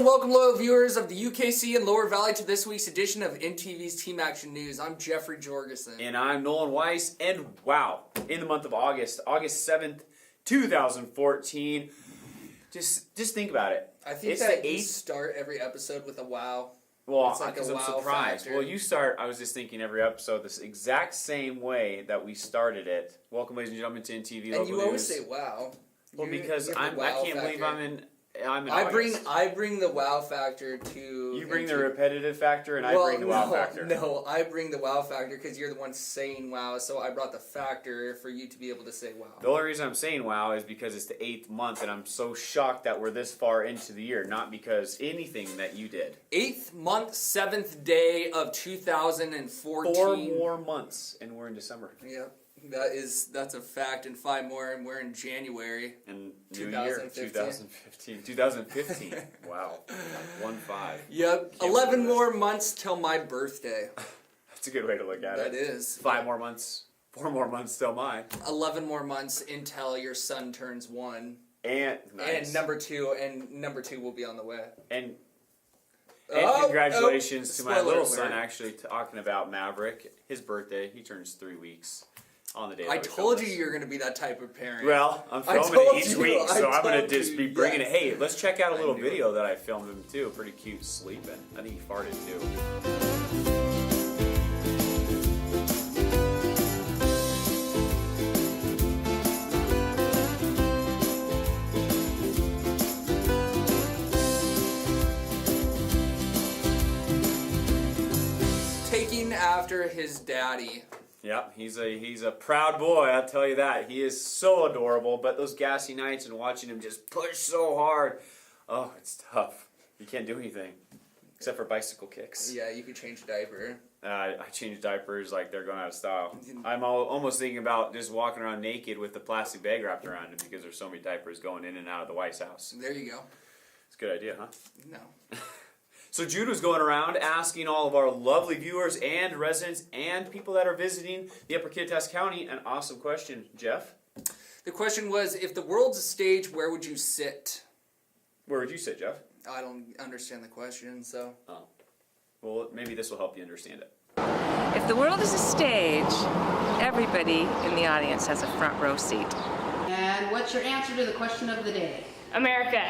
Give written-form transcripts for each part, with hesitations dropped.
Welcome, loyal viewers of the UKC and Lower Valley, to this week's edition of INTV's Team Action News. I'm Jeffrey Jorgensen. And I'm Nolan Weiss. And wow, in the month of August 7th, 2014, just think about it. I think it's that you start every episode with a wow. Well, it's like because a I'm wow surprised. factor. Well, you start, I was just thinking every episode this exact same way that we started it. Welcome, ladies and gentlemen, to INTV Local And you News. always say wow. Well, because you I have the wow can't believe factor. I'm in I August. bring the wow factor to... You bring the repetitive factor, and I bring the wow factor. No, I bring the wow factor because you're the one saying wow, so I brought the factor for you to be able to say wow. The only reason I'm saying wow is because it's the 8th month, and I'm so shocked that we're this far into the year, not because anything that you did. 8th month, 7th day of 2014. 4 more months, and we're in December. Yep. That's a fact, and 5 more, and we're in January. And New Year, 2015. Wow. 1-5. Yep. 11 more months till my birthday. That's a good way to look at it. That is. 5 more months. 4 more months till mine. 11 more months until your son turns 1. And nice. And number two will be on the way. And congratulations to my little son, actually, talking about Maverick. His birthday, he turns 3 weeks. On the day I told you you're going to be that type of parent. Well, I'm filming it each week, so I'm going to just be bringing it. Hey, let's check out a little video that I filmed him too. Pretty cute, sleeping. I think he farted too. Taking after his daddy. Yep, he's a proud boy, I'll tell you that. He is so adorable, but those gassy nights and watching him just push so hard, oh, it's tough. You can't do anything, except for bicycle kicks. Yeah, you can change a diaper. I change diapers like they're going out of style. I'm almost thinking about just walking around naked with the plastic bag wrapped around him because there's so many diapers going in and out of the White House. There you go. It's a good idea, huh? No. So Jude was going around asking all of our lovely viewers and residents and people that are visiting the Upper Kittitas County an awesome question. Jeff? The question was, if the world's a stage, where would you sit? Where would you sit, Jeff? I don't understand the question, so... Oh. Well, maybe this will help you understand it. If the world is a stage, everybody in the audience has a front row seat. And what's your answer to the question of the day? America.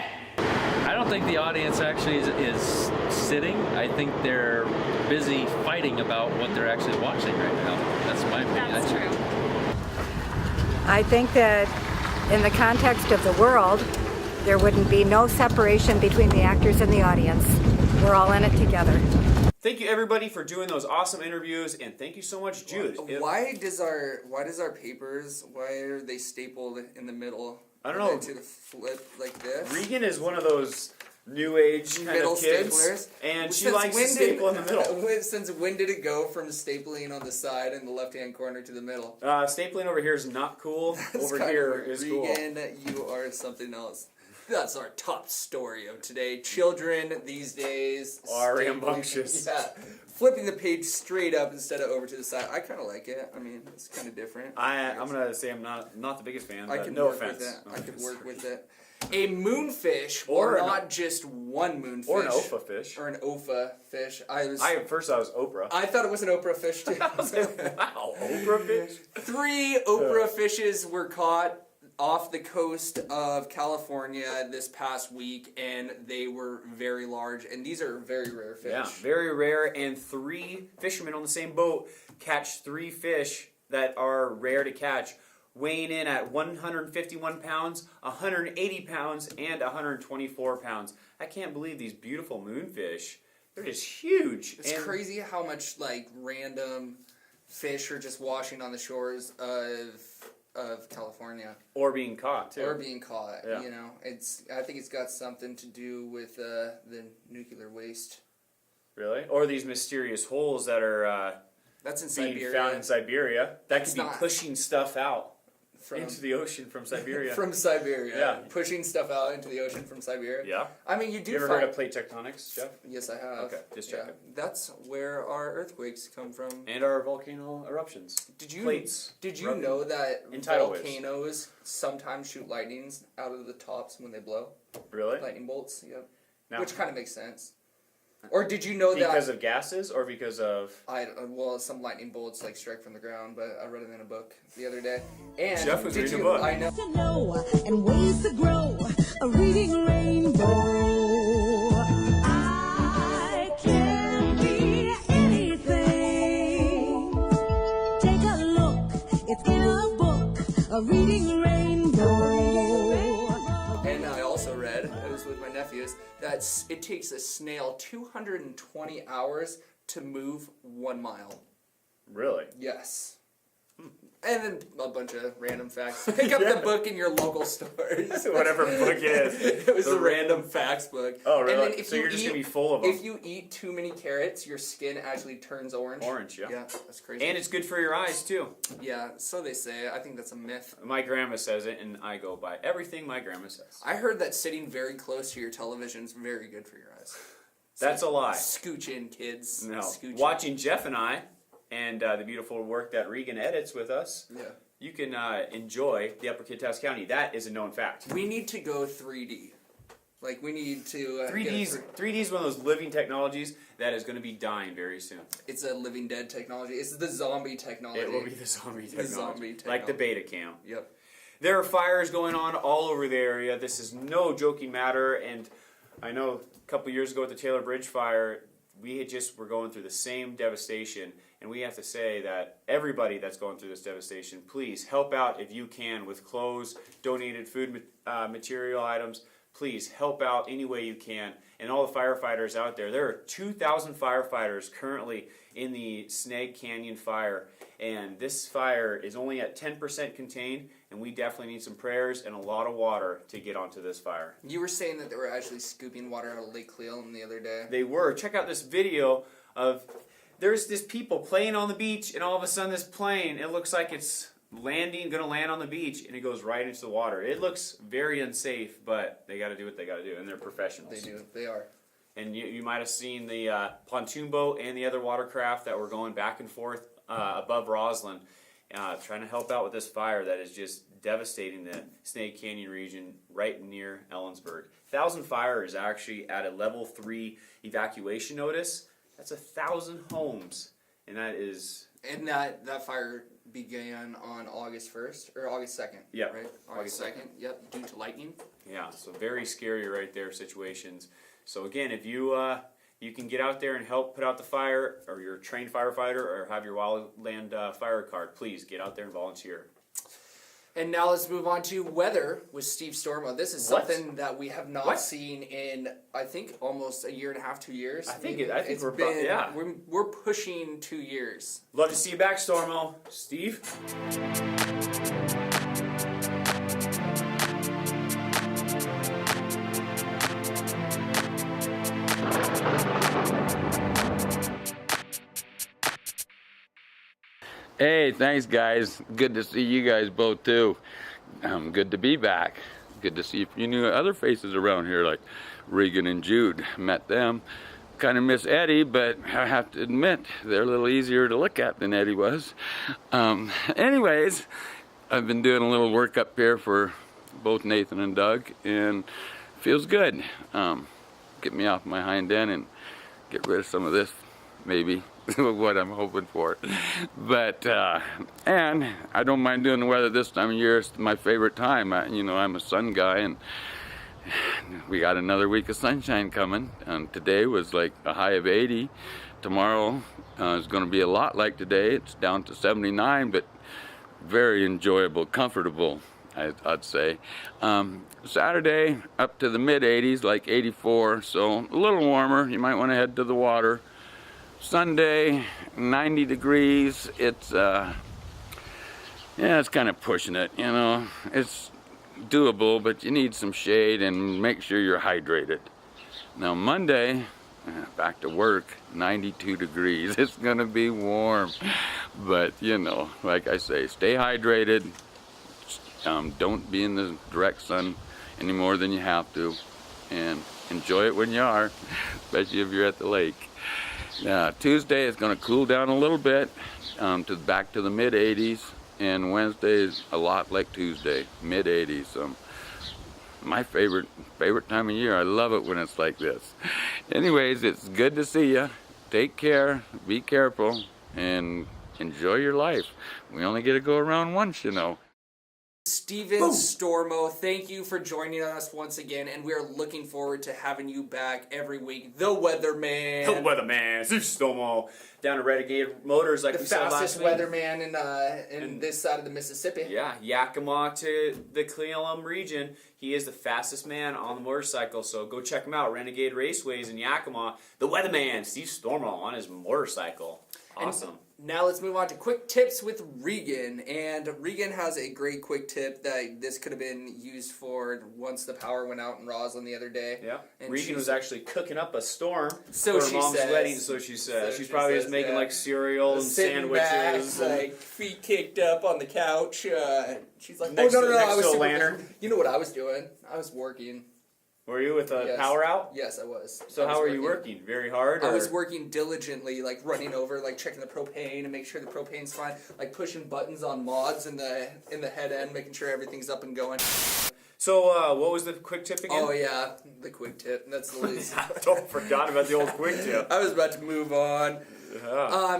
I don't think the audience actually is sitting. I think they're busy fighting about what they're actually watching right now. That's my opinion. That's true. I think that in the context of the world, there wouldn't be no separation between the actors and the audience. We're all in it together. Thank you everybody for doing those awesome interviews, and thank you so much, Jude. Why does our papers, why are they stapled in the middle? I don't know. To the flip like this. Regan is one of those new age kind Middle of kids, staplers. and she likes to staple in the middle. Since when did it go from stapling on the side in the left-hand corner to the middle? Stapling over here is not cool. Over here is cool. Regan, you are something else. That's our top story of today. Children these days are rambunctious. Yeah, flipping the page straight up instead of over to the side. I kind of like it. I mean, it's kind of different. I'm gonna say I'm not the biggest fan. I But can no work offense. with that. I could work with it. A moonfish, or not just one moonfish, or an Oprah fish, or an Oprah fish. At first I was Oprah. I thought it was an Oprah fish too. I was like, wow, Oprah fish. 3 Oprah fishes were caught off the coast of California this past week, and they were very large, and these are very rare fish. Yeah, very rare, and 3 fishermen on the same boat catch 3 fish that are rare to catch, weighing in at 151 pounds, 180 pounds, and 124 pounds. I can't believe these beautiful moonfish. They're just huge. It's crazy how much like random fish are just washing on the shores of California. Or being caught, too. Or being caught, yeah. You know. I think it's got something to do with the nuclear waste. Really? Or these mysterious holes that are That's in being Siberia. found in Siberia. That It's could be not- pushing stuff out From, into the ocean from Siberia. from Siberia. Yeah. Pushing stuff out into the ocean from Siberia. Yeah. I mean, you do You ever find... heard of plate tectonics, Jeff? Yes, I have. Okay, just checking. That's where our earthquakes come from. And our volcano eruptions. Did you Plates Did you erupting know that in tidal waves. volcanoes sometimes shoot lightnings out of the tops when they blow? Really? Lightning bolts. Yep. Now, Which kind of makes sense. Or did you know because that? of gases or because of... Well, some lightning bolts like strike from the ground, but I read it in a book the other day. And Jeff was did reading you? a book. I know. To know and ways to grow a reading rainbow. I can be anything. Take a look, it's in a book, a reading rainbow. And I also read, I was with my nephews, that it takes a snail 220 hours to move 1 mile. Really? Yes. And then a bunch of random facts. Pick up the book in your local stores. Whatever book it is. It was The a random facts book. Oh, really? And then if So you're just going to be full of them. If you eat too many carrots, your skin actually turns orange. Orange, yeah. Yeah, that's crazy. And it's good for your eyes, too. Yeah, so they say. I think that's a myth. My grandma says it, and I go by everything my grandma says. I heard that sitting very close to your television is very good for your eyes. That's a lie. Scooch in, kids. No. Scooch in. Watching Jeff and I, and the beautiful work that Regan edits with us, Yeah. you can enjoy the Upper Kittitas County. That is a known fact. We need to go 3D. Like, we need to... 3D is one of those living technologies that is going to be dying very soon. It's a living dead technology. It's the zombie technology. It will be the zombie technology. zombie Like the technology. beta cam. Yep. There are fires going on all over the area. This is no joking matter. And I know a couple years ago at the Taylor Bridge fire, we were going through the same devastation. And we have to say that everybody that's going through this devastation, please help out if you can with clothes, donated food material items. Please help out any way you can. And all the firefighters out there. There are 2,000 firefighters currently in the Snag Canyon fire. And this fire is only at 10% contained. And we definitely need some prayers and a lot of water to get onto this fire. You were saying that they were actually scooping water out of Lake Cleveland the other day. They were. Check out this video of... There's this people playing on the beach, and all of a sudden this plane, it looks like it's gonna land on the beach, and it goes right into the water. It looks very unsafe, but they gotta do what they gotta do, and they're professionals. They do. They are. And you might have seen the pontoon boat and the other watercraft that were going back and forth above Roslyn, trying to help out with this fire that is just devastating the Snake Canyon region right near Ellensburg. 1,000 Fire is actually at a level 3 evacuation notice. That's 1,000 homes, and that is... And that fire began on August 1st, or August 2nd, Yep. right? August 2nd, yep, due to lightning. Yeah, so very scary right there situations. So again, if you can get out there and help put out the fire, or you're a trained firefighter, or have your wildland fire card, please get out there and volunteer. And now let's move on to weather with Steve Stormo. This is What? something that we have not What? seen in, I think, almost a year and a half, 2 years. I think It's we're been, yeah. we're pushing 2 years. Love to see you back, Stormo. Steve? Hey, thanks guys. Good to see you guys both too. Good to be back. Good to see a few new other faces around here like Regan and Jude. Met them. Kind of miss Eddie, but I have to admit they're a little easier to look at than Eddie was. Anyways, I've been doing a little work up here for both Nathan and Doug, and feels good. Get me off my hind end and get rid of some of this, maybe. What I'm hoping for. But and I don't mind doing the weather this time of year. It's my favorite time. I'm a sun guy, and we got another week of sunshine coming. Today was like a high of 80. Tomorrow is going to be a lot like today. It's down to 79, but very enjoyable, comfortable, I'd say. Saturday up to the mid 80s, like 84, so a little warmer. You might want to head to the water. Sunday, 90 degrees. It's it's kind of pushing it, It's doable, but you need some shade and make sure you're hydrated. Now Monday, back to work, 92 degrees. It's gonna be warm, but you know, like I say, stay hydrated. Don't be in the direct sun any more than you have to, and enjoy it when you are, especially if you're at the lake. Tuesday is going to cool down a little bit, back to the mid 80s, and Wednesday is a lot like Tuesday, mid 80s. My favorite time of year. I love it when it's like this. Anyways, it's good to see you. Take care, be careful, and enjoy your life. We only get to go around once, you know. Steven Stormo, thank you for joining us once again, and we are looking forward to having you back every week. The Weatherman. The Weatherman, Steve Stormo, down at Renegade Motors, like we said last week. The fastest weatherman in this side of the Mississippi. Yeah, Yakima to the Cleveland region. He is the fastest man on the motorcycle, so go check him out. Renegade Raceways in Yakima. The Weatherman, Steve Stormo, on his motorcycle. Awesome. And now let's move on to quick tips with Regan. And Regan has a great quick tip that this could have been used for once the power went out in Roslyn the other day. Yeah. And Regan was actually cooking up a storm so for her she mom's says. wedding, so she says. She's probably just making yeah. like cereal and Sitting sandwiches. back, like feet kicked up on the couch. She's like, Next oh, no, to I was a super lantern. busy. You know what I was doing? I was working. Were you with a Yes. power out? Yes, I was. So how are you working? Very hard? I or- was working diligently, like running over, like checking the propane and make sure the propane's fine, like pushing buttons on mods in the head end, making sure everything's up and going. So what was the quick tip again? Oh yeah, the quick tip. That's the least. I don't forgot about the old quick tip. I was about to move on.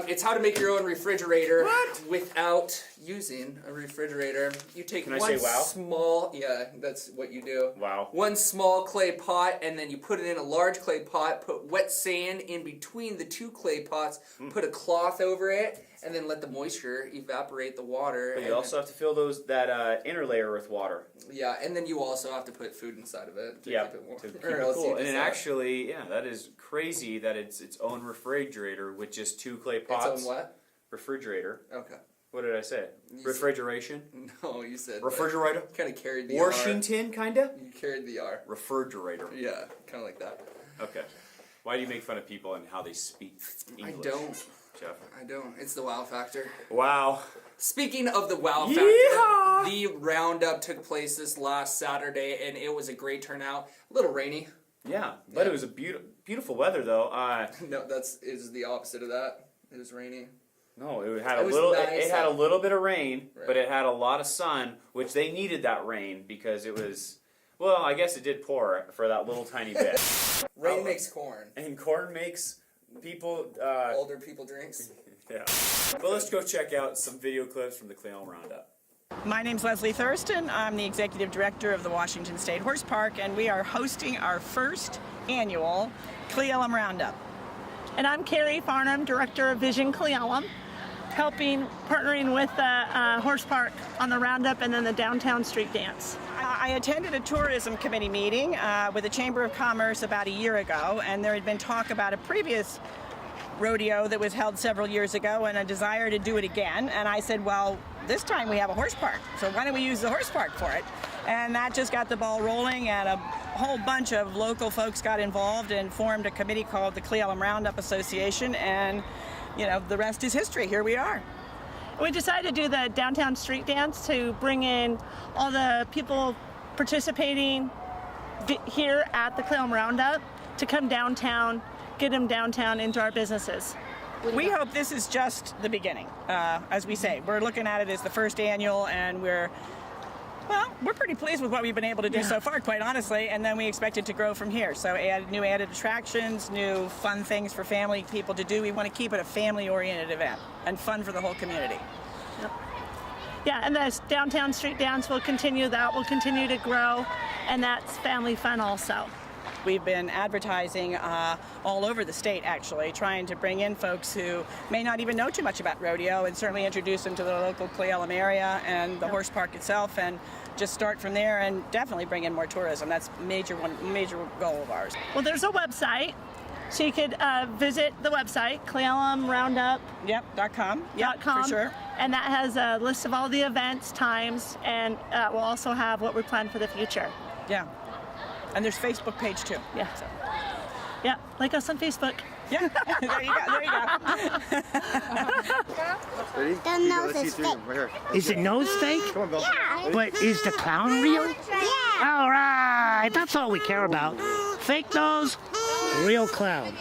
It's how to make your own refrigerator without using a refrigerator. You take Can I one say wow? small, yeah, that's what you do. Wow. One small clay pot, and then you put it in a large clay pot, put wet sand in between the two clay pots, put a cloth over it, and then let the moisture evaporate the water. But you also have to fill that inner layer with water. Yeah, and then you also have to put food inside of it to Yeah, keep it warm. to keep Or it else cool. you And just, it actually, yeah, that is crazy that it's its own refrigerator with just two clay pots. Its own what? Refrigerator. Okay. What did I say? Refrigeration? No, you said Refrigerator? Kind of carried the Washington, kinda? R. You carried the R. Refrigerator. Yeah, kind of like that. Okay. Why do you make fun of people and how they speak English? I don't. Jeff. I don't. It's the wow factor. Wow. Speaking of the wow factor, Yeehaw! the roundup took place this last Saturday, and it was a great turnout. A little rainy. Yeah, but it was a beautiful weather though. No, is the opposite of that. It was rainy. No, it had It a was little. nice It had a little bit of rain, Right. but it had a lot of sun, which they needed that rain because it was. Well, I guess it did pour for that little tiny bit. Rain makes corn. And corn makes people. Older people drinks. Yeah. Well, let's go check out some video clips from the Cleveland Roundup. My name's Leslie Thurston. I'm the Executive Director of the Washington State Horse Park, and we are hosting our first annual Cleveland Roundup. And I'm Carrie Farnham, Director of Vision Cleveland, partnering with the Horse Park on the Roundup and then the Downtown Street Dance. I attended a tourism committee meeting with the Chamber of Commerce about a year ago, and there had been talk about a previous rodeo that was held several years ago and a desire to do it again. And I said, well, this time we have a horse park, so why don't we use the horse park for it? And that just got the ball rolling, and a whole bunch of local folks got involved and formed a committee called the Cleveland Roundup Association, and you know, the rest is history. Here we are. We decided to do the Downtown Street Dance to bring in all the people participating here at the Cleveland Roundup to come downtown, get them downtown into our businesses. We hope this is just the beginning. As we say, we're looking at it as the first annual, and we're pretty pleased with what we've been able to do so far, quite honestly, and then we expect it to grow from here. So new added attractions, new fun things for family people to do. We want to keep it a family-oriented event and fun for the whole community. Yep. Yeah, and the Downtown Street Dance will continue. That will continue to grow, and that's family fun also. We've been advertising all over the state, actually, trying to bring in folks who may not even know too much about rodeo, and certainly introduce them to the local Cleveland area and the horse park itself, and just start from there and definitely bring in more tourism. That's major goal of ours. Well, there's a website, so you could visit the website, ClevelandRoundup. .com. Yep, for sure. And that has a list of all the events, times, and we'll also have what we plan for the future. Yeah. And there's Facebook page too. Yeah. So. Yeah, like us on Facebook. Yeah, there you go. There you go. The nose is fake. Is it nose fake? Yeah. But is the clown real? Yeah. All right, that's all we care about. Fake nose, real clown.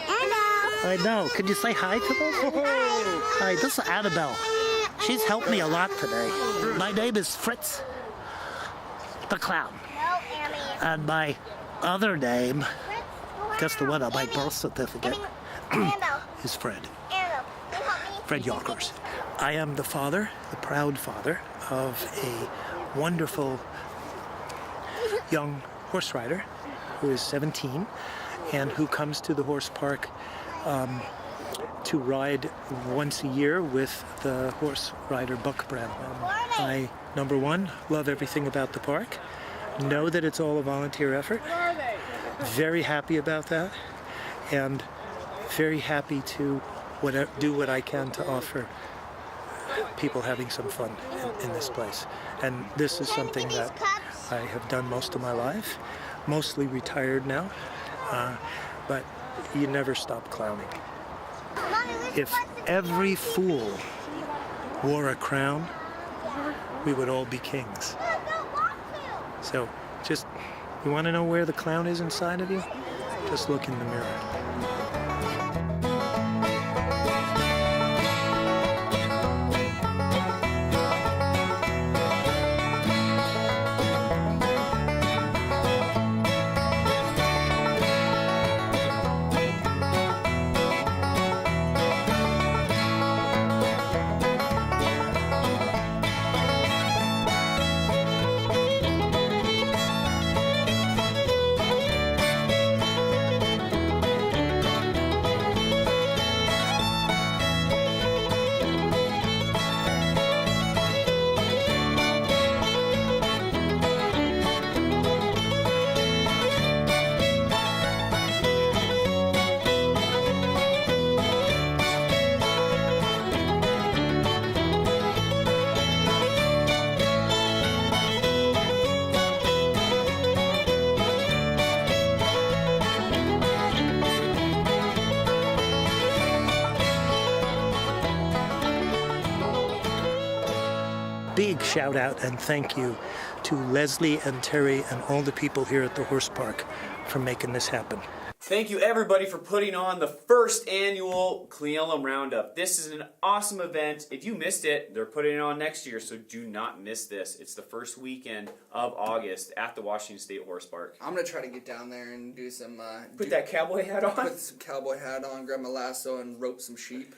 I know. Could you say hi to them? Hi, this is Annabelle. She's helped me a lot today. My name is Fritz, the clown. And my other name, guess the one on my birth certificate, is Fred. Fred Yonkers. I am the father, the proud father, of a wonderful young horse rider who is 17 and who comes to the horse park to ride once a year with the horse rider Buck Brand. I, number one, love everything about the park. Know that it's all a volunteer effort. Very happy about that, and very happy to do what I can to offer people having some fun in this place. And this is something that I have done most of my life, mostly retired now, but you never stop clowning. If every fool wore a crown, we would all be kings. So just, you want to know where the clown is inside of you? Just look in the mirror. Big shout out and thank you to Leslie and Terry and all the people here at the horse park for making this happen. Thank you everybody for putting on the first annual Cle Elum Roundup. This is an awesome event. If you missed it, they're putting it on next year, so do not miss this. It's the first weekend of August at the Washington State Horse Park. I'm going to try to get down there and do some... Put that cowboy hat on? Put some cowboy hat on, grab my lasso, and rope some sheep.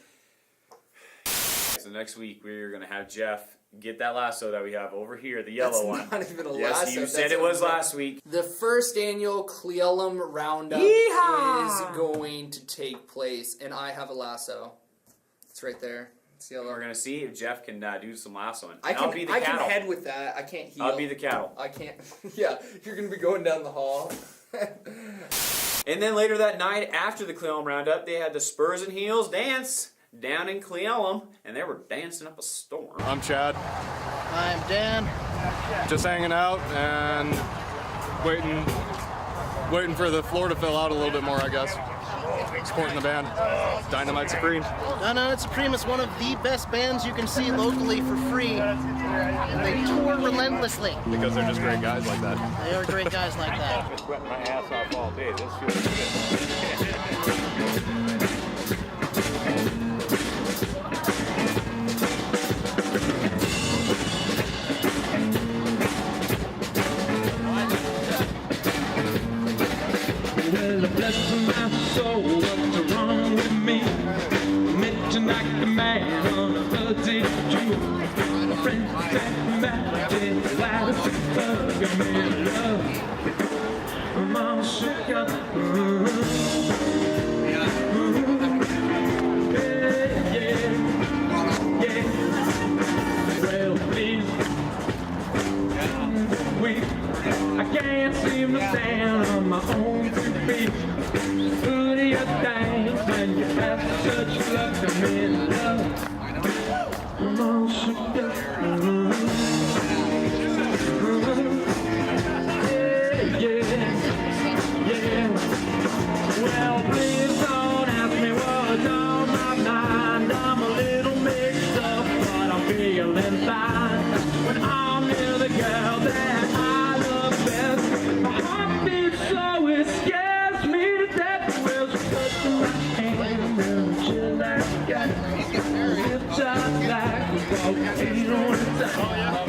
So next week we're going to have Jeff get that lasso that we have over here, the yellow one. That's not even a lasso. Yes, you said it was last week. The first annual Cle Elum Roundup Yeehaw! is going to take place, and I have a lasso. It's right there. It's yellow. We're going to see if Jeff can do some lassoing. I'll be the I cattle. can head with that. I can't heel. I'll be the cattle. I can't. Yeah, you're going to be going down the hall. And then later that night, after the Cle Elum Roundup, they had the Spurs and Heels dance down in Cle Elum, and they were dancing up a storm. I'm Chad. I'm Dan. Just hanging out and waiting for the floor to fill out a little bit more, I guess. Supporting the band, Dynamite Supreme. Dynamite Supreme is one of the best bands you can see locally for free. And they tour relentlessly. Because they're just great guys like that. They are great guys like that. I've been sweating my ass off all day. This feels good. Well, bless my soul, what's wrong with me? Mention like a man on a fuzzy jewel. My friends said magic, light us a hug, I'm in love. I'm all shook up. Yeah. Well, please, I can't seem to stand on my own two feet. Who do you think when you have such luck? I'm in love. I'm all shook up. Yeah. Well, got zipped up like a volcano in the top.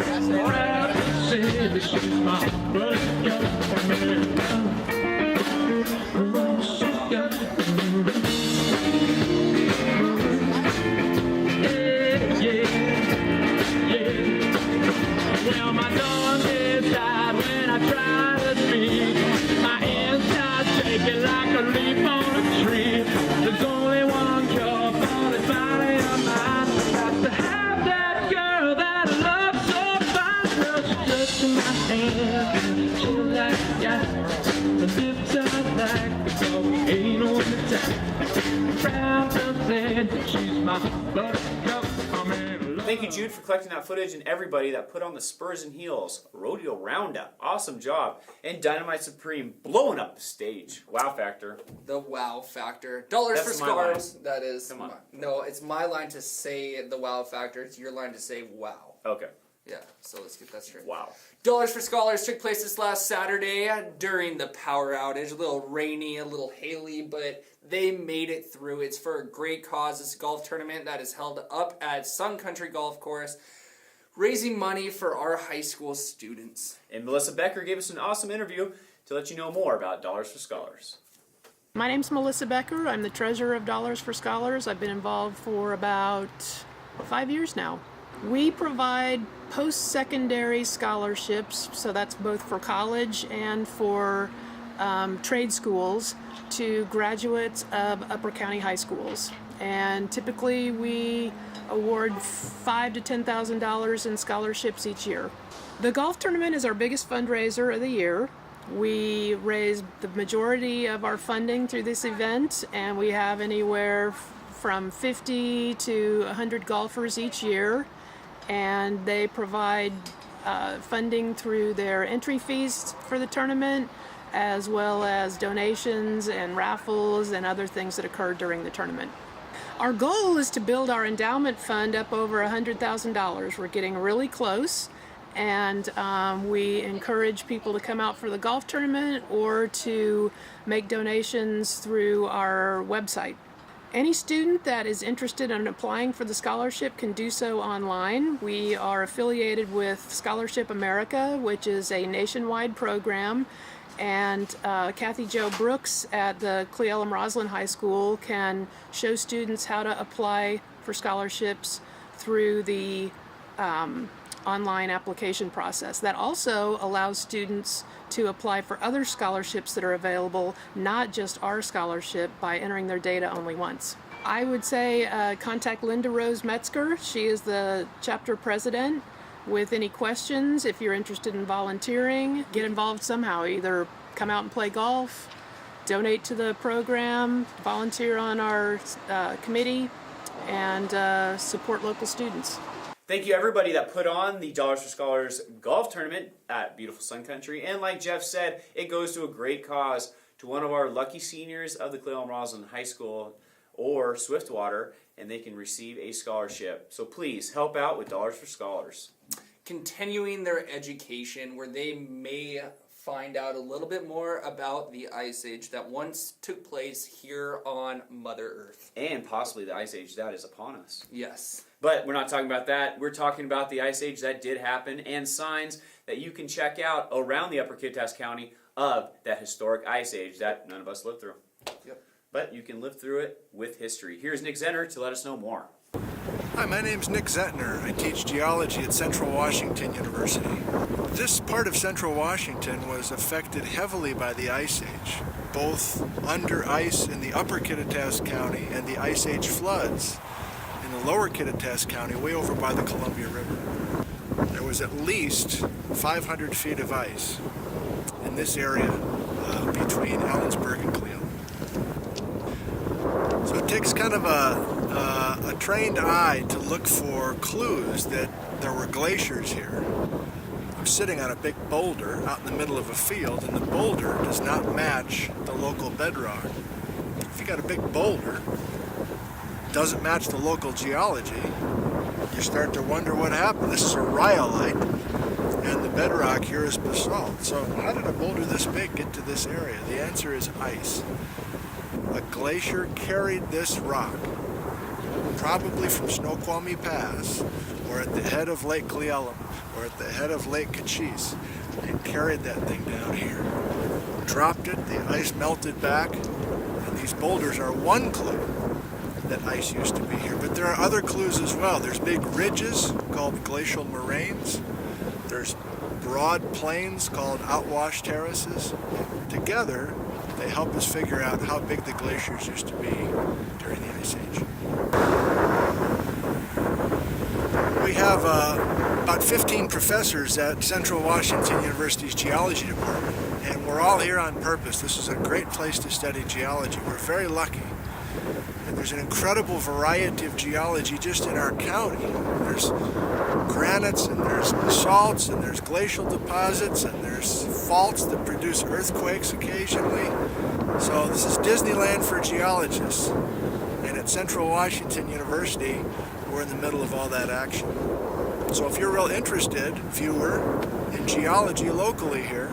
Proud to say that she's my buttercup America. Oh, she got well, my dog is died when I try to speak. My insides shaking like a leaf on a tree. There's only one cure for this body of mine. Got to have that girl that I love so fine. Girl, she touching my hand, she like got the lips up like the volcano in the top. Proud to say that she's my buttercup. Thank you, Jude, for collecting that footage, and everybody that put on the Spurs and Heels Rodeo Roundup. Awesome job. And Dynamite Supreme blowing up the stage. Wow factor. The wow factor. Dollars That's for my scars. line. That is. Come on. No, it's my line to say the wow factor. It's your line to say wow. Okay. Yeah, so let's get that straight. Wow. Dollars for Scholars took place this last Saturday during the power outage. A little rainy, a little haily, but they made it through. It's for a great cause. It's a golf tournament that is held up at Sun Country Golf Course, raising money for our high school students. And Melissa Becker gave us an awesome interview to let you know more about Dollars for Scholars. My name's Melissa Becker. I'm the treasurer of Dollars for Scholars. I've been involved for about 5 years now. We provide post-secondary scholarships, so that's both for college and for trade schools, to graduates of Upper County high schools. And typically we award $5,000 to $10,000 in scholarships each year. The golf tournament is our biggest fundraiser of the year. We raise the majority of our funding through this event, and we have anywhere from 50 to 100 golfers each year. And they provide funding through their entry fees for the tournament, as well as donations and raffles and other things that occur during the tournament. Our goal is to build our endowment fund up over $100,000. We're getting really close, and we encourage people to come out for the golf tournament or to make donations through our website. Any student that is interested in applying for the scholarship can do so online. We are affiliated with Scholarship America, which is a nationwide program, and Kathy Jo Brooks at the Cle Elum-Roslin High School can show students how to apply for scholarships through the online application process. That also allows students to apply for other scholarships that are available, not just our scholarship, by entering their data only once. I would say contact Linda Rose Metzger. She is the chapter president. With any questions, if you're interested in volunteering, get involved somehow. Either come out and play golf, donate to the program, volunteer on our committee, and support local students. Thank you, everybody that put on the Dollars for Scholars golf tournament at beautiful Sun Country. And like Jeff said, it goes to a great cause, to one of our lucky seniors of the Cle Elum-Roslin High School or Swiftwater, and they can receive a scholarship. So please help out with Dollars for Scholars. Continuing their education, where they may find out a little bit more about the Ice Age that once took place here on Mother Earth. And possibly the Ice Age that is upon us. Yes. But we're not talking about that. We're talking about the Ice Age that did happen and signs that you can check out around the Upper Kittitas County of that historic Ice Age that none of us lived through. Yep. But you can live through it with history. Here's Nick Zenner to let us know more. Hi, my name's Nick Zettner. I teach geology at Central Washington University. This part of Central Washington was affected heavily by the Ice Age, both under ice in the Upper Kittitas County and the Ice Age floods in the Lower Kittitas County, way over by the Columbia River. There was at least 500 feet of ice in this area between Ellensburg and Cleo. So it takes kind of a trained eye to look for clues that there were glaciers here. I'm sitting on a big boulder out in the middle of a field, and the boulder does not match the local bedrock. If you got a big boulder, doesn't match the local geology, you start to wonder what happened. This is a rhyolite, and the bedrock here is basalt. So how did a boulder this big get to this area? The answer is ice. A glacier carried this rock probably from Snoqualmie Pass, or at the head of Lake Cleellum, or at the head of Lake Cochise, and carried that thing down here. Dropped it, the ice melted back, and these boulders are one clue that ice used to be here. But there are other clues as well. There's big ridges called glacial moraines. There's broad plains called outwash terraces. Together, they help us figure out how big the glaciers used to be during the Ice Age. We have about 15 professors at Central Washington University's Geology Department, and we're all here on purpose. This is a great place to study geology. We're very lucky. And there's an incredible variety of geology just in our county. There's granites, and there's basalts, and there's glacial deposits, and there's faults that produce earthquakes occasionally. So this is Disneyland for geologists. And at Central Washington University, we're in the middle of all that action. So if you're real interested, viewer, in geology locally here,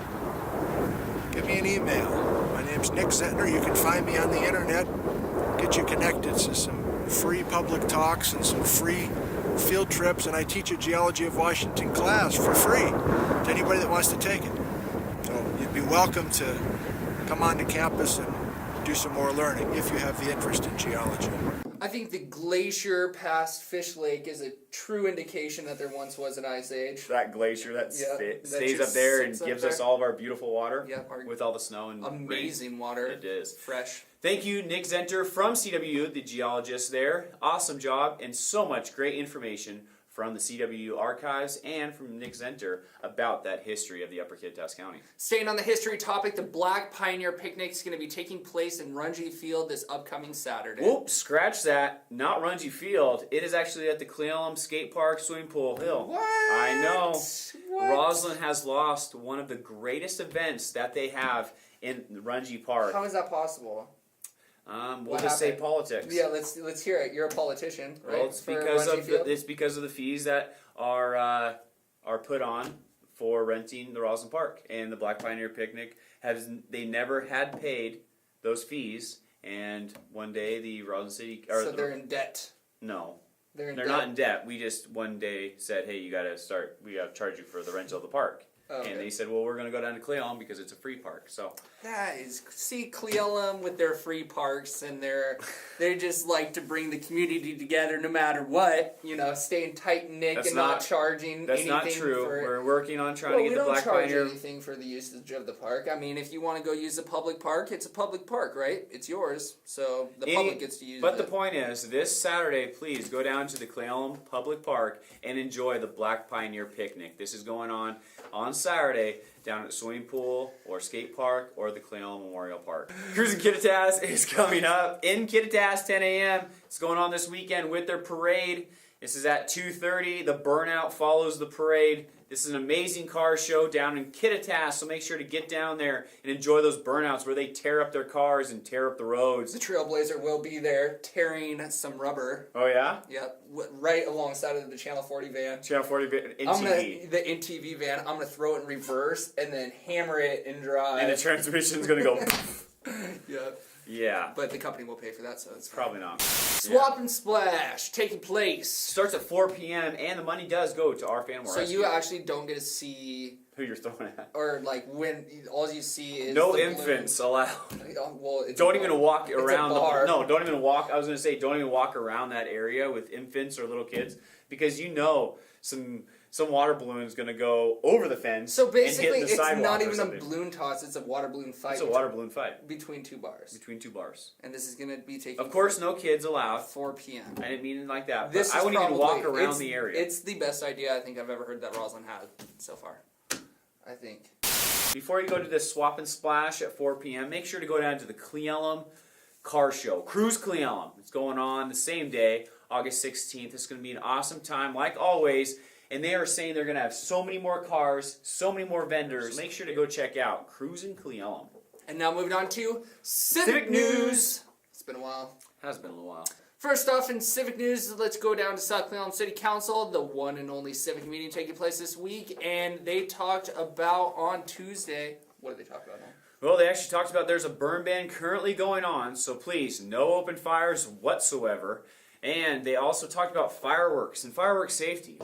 give me an email. My name's Nick Zentner. You can find me on the internet, get you connected to some free public talks and some free field trips, and I teach a Geology of Washington class for free to anybody that wants to take it. So you'd be welcome to come onto campus and do some more learning if you have the interest in geology. I think the glacier past Fish Lake is a true indication that there once was an ice age. That glacier that that stays up just there and sits up gives there. us all of our beautiful water our with all the snow and amazing rain. water. It is. Fresh. Thank you, Nick Zenter from CWU, the geologist there. Awesome job and so much great information from the CWU archives and from Nick Zenter about that history of the Upper Kittitas County. Staying on the history topic, the Black Pioneer Picnic is going to be taking place in Runge Field this upcoming Saturday. Whoop, scratch that. Not Runge Field. It is actually at the Cleellum Skate Park Swimming Pool Hill. What? I know. What? Roslyn has lost one of the greatest events that they have in Runge Park. How is that possible? We'll What just say happened? politics. Yeah, let's hear it. You're a politician, right? Well, it's For because Runge of Field? it's because of the fees that are put on for renting the Roslyn Park, and the Black Pioneer Picnic they never had paid those fees, and one day the Roslyn City So they're in debt. No, They're not in debt. We just one day said, hey, we got to charge you for the rental of the park. Oh, okay. And they said, well, we're going to go down to Cleellum because it's a free park. So That is, see Cleellum with their free parks, and they just like to bring the community together no matter what. You know, staying tight and knit and not charging. That's anything not true. For, We're working on trying to get the Black we don't charge Pioneer. anything for the usage of the park. I mean, if you want to go use a public park, it's a public park, right? It's yours, so the public gets to use it. But the point is, this Saturday, please go down to the Cleellum Public Park and enjoy the Black Pioneer Picnic. This is going on Saturday down at the swimming pool or skate park or the Cleellum Memorial Park. Cruising Kittitas is coming up in Kittitas, 10 a.m. It's going on this weekend with their parade. This is at 2:30. The Burnout follows the parade. This is an amazing car show down in Kittitas, so make sure to get down there and enjoy those burnouts where they tear up their cars and tear up the roads. The Trailblazer will be there tearing some rubber. Oh, yeah? Yep, right alongside of the Channel 40 van. Channel 40 van, INTV. The INTV van, I'm going to throw it in reverse and then hammer it and drive. And the transmission's going to go... Yep. Yeah. But the company will pay for that, so it's fine. Probably not. Swap and Splash taking place. Starts at 4 p.m. and the money does go to our family. So you actually don't get to see who you're throwing at, or like when all you see is no the infants allowed. Well, it's don't even walk around. Don't even walk. I was going to say, don't even walk around that area with infants or little kids because you know some water balloon is going to go over the fence. So basically, and hit the it's not even a something. balloon toss; it's a water balloon fight. It's a water balloon fight between two bars. And this is going to be taking. Of course, no kids allowed. 4 p.m. I didn't mean it like that. This but I wouldn't even walk around the area. It's the best idea I think I've ever heard that Roslyn had so far. I think. Before you go to the Swap and Splash at 4 p.m., make sure to go down to the Cleellum Car Show. Cruise Cleellum. It's going on the same day, August 16th. It's going to be an awesome time, like always. And they are saying they're going to have so many more cars, so many more vendors. So make sure to go check out Cruising Cleellum. And now moving on to Civic News. It's been a while. Has been a little while. First off, in Civic News, let's go down to South Cleellum City Council, the one and only civic meeting taking place this week. And they talked about on Tuesday. What did they talk about now? Well, they actually talked about there's a burn ban currently going on. So please, no open fires whatsoever. And they also talked about fireworks and fireworks safety.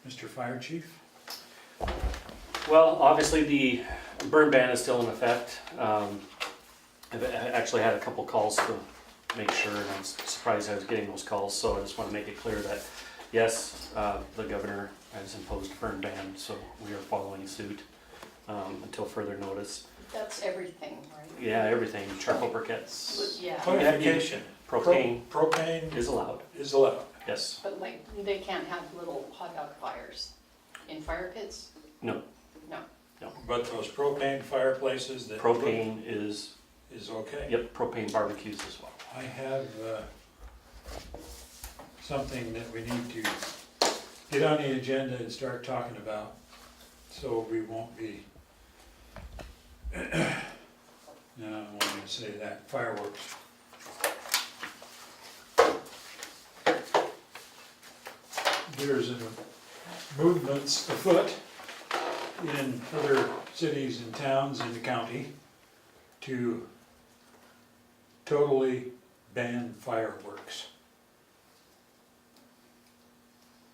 Mr. Fire Chief? Well, obviously the burn ban is still in effect. I've actually had a couple calls to make sure, and I was surprised I was getting those calls, so I just want to make it clear that yes, the governor has imposed a burn ban, so we are following suit until further notice. That's everything, right? Yeah, everything. Charcoal briquettes. Yeah. Clarification. Propane is allowed. Is allowed. Yes. But like, they can't have little hot dog fires in fire pits? No. No. No. But those propane fireplaces that... Propane is okay? Yep, propane barbecues as well. I have something that we need to get on the agenda and start talking about, so we won't be... No, I won't even say that. Fireworks. There's movements afoot in other cities and towns in the county to totally ban fireworks.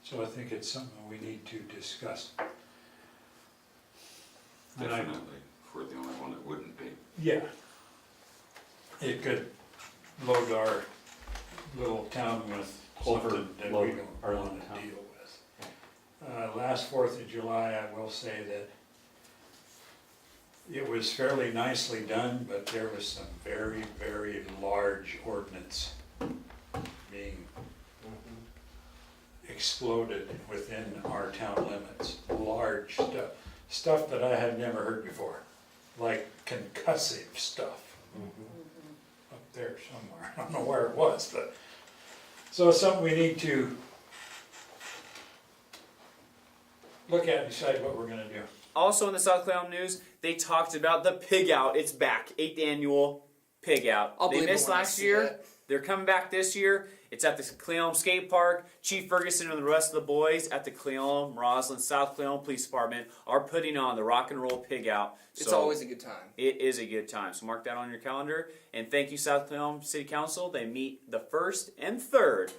So I think it's something we need to discuss. Definitely, if we're the only one that wouldn't be. Yeah. It could load our little town with something that we don't want to deal with. Last 4th of July, I will say that it was fairly nicely done, but there was some very, very large ordnance being exploded within our town limits. Large stuff. Stuff that I had never heard before. Like concussive stuff. Up there somewhere. I don't know where it was, but... So it's something we need to look at and decide what we're going to do. Also in the South Clallam news, they talked about the Pig Out. It's back. 8th annual Pig Out. They missed last year. They're coming back this year. It's at the Clallam Skate Park. Chief Ferguson and the rest of the boys at the Clallam, Roslyn, South Clallam Police Department are putting on the Rock and Roll Pig Out. It's always a good time. It is a good time. So mark that on your calendar. And thank you, South Clallam City Council. They meet the 1st and 3rd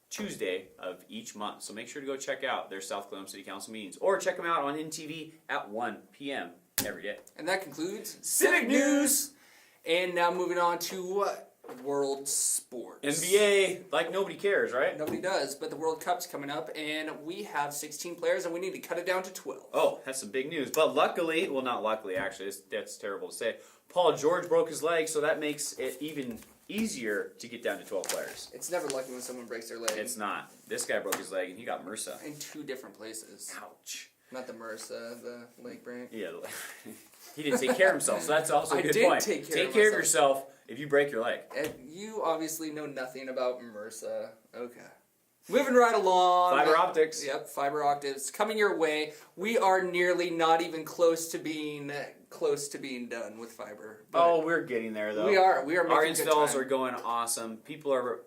Tuesday of each month. So make sure to go check out their South Clallam City Council meetings. Or check them out on INTV at 1 p.m. every day. And that concludes Civic News. And now moving on to world sports. NBA, like nobody cares, right? Nobody does, but the World Cup's coming up, and we have 16 players, and we need to cut it down to 12. Oh, that's some big news. But luckily, well, not luckily, actually, that's terrible to say. Paul George broke his leg, so that makes it even easier to get down to 12 players. It's never lucky when someone breaks their leg. It's not. This guy broke his leg, and he got MRSA. In 2 different places. Ouch. Not the MRSA, the leg break. Yeah, he didn't take care of himself, so that's also a good point. Take care of yourself if you break your leg. And you obviously know nothing about MRSA. Okay. Moving right along. Fiber optics. Yep, fiber optics coming your way. We are nearly not even close to being done with fiber. Oh, we're getting there though. We are making our good installs time. are going awesome. People are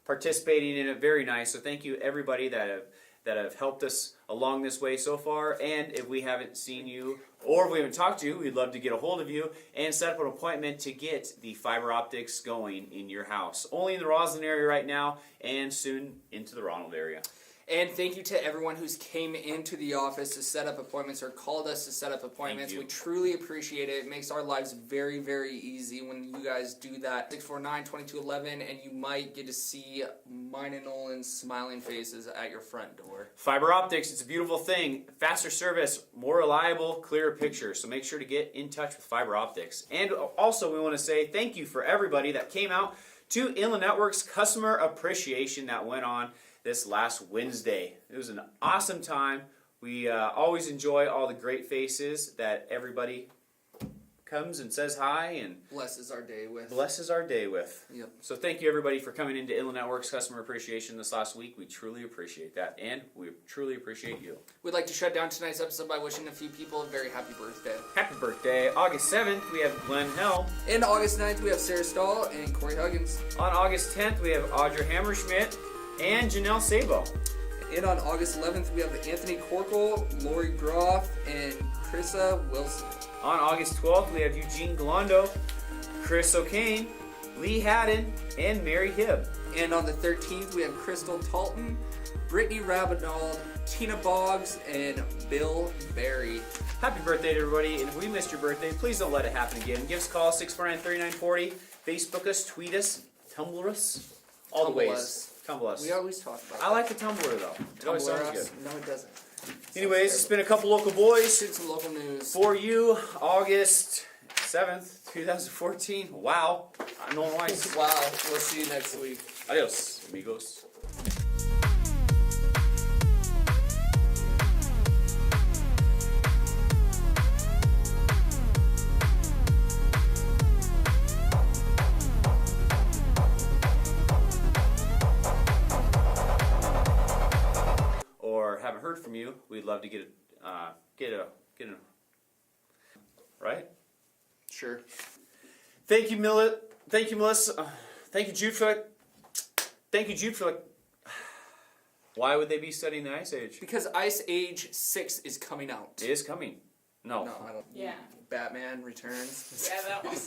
participating in it. Very nice. So thank you everybody that have helped us along this way so far. And if we haven't seen you or if we haven't talked to you, we'd love to get a hold of you and set up an appointment to get the fiber optics going in your house. Only in the Roslyn area right now and soon into the Ronald area. And thank you to everyone who's came into the office to set up appointments or called us to set up appointments. We truly appreciate it. It makes our lives very, very easy when you guys do that. 649-2211, and you might get to see mine and Nolan's smiling faces at your front door. Fiber optics, it's a beautiful thing. Faster service, more reliable, clearer picture. So make sure to get in touch with fiber optics. And also we want to say thank you for everybody that came out to Inland Network's Customer Appreciation that went on this last Wednesday. It was an awesome time. We always enjoy all the great faces that everybody comes and says hi and blesses our day with. Yep. So thank you everybody for coming into Inland Network's Customer Appreciation this last week. We truly appreciate that, and we truly appreciate you. We'd like to shut down tonight's episode by wishing a few people a very happy birthday. Happy birthday. August 7th, we have Glenn Hell. And August 9th, we have Sarah Stahl and Corey Huggins. On August 10th, we have Audra Hammerschmidt and Janelle Sabo. And on August 11th, we have Anthony Corkle, Lori Groff, and Chrissa Wilson. On August 12th, we have Eugene Galondo, Chris O'Kane, Lee Haddon, and Mary Hibb. And on the 13th, we have Crystal Talton, Brittany Rabinald, Tina Boggs, and Bill Berry. Happy birthday to everybody, and if we missed your birthday, please don't let it happen again. Give us a call, 649-3940. Facebook us, tweet us, Tumblr us, all the ways. Tumble us. We always talk about I like the Tumblr though. It always sounds good. No, it doesn't. Anyways, it's been a couple local boys. Some local news. For you, August 7th, 2014. Wow. No noise. Wow. We'll see you next week. Adios, amigos. Or haven't heard from you, we'd love to get a right? Sure. Thank you, Melissa. Thank you, Jude for Why would they be studying the Ice Age? Because Ice Age 6 is coming out. It is coming. No. No, I don't. Yeah. Batman Returns. Yeah, that one.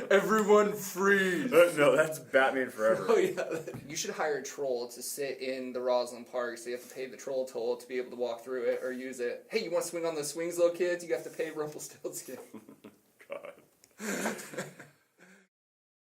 Everyone freeze. No, that's Batman Forever. Oh yeah. You should hire a troll to sit in the Roslyn Park, so you have to pay the troll toll to be able to walk through it or use it. Hey, you want to swing on the swings, little kids? You have to pay Rumpelstiltskin. God.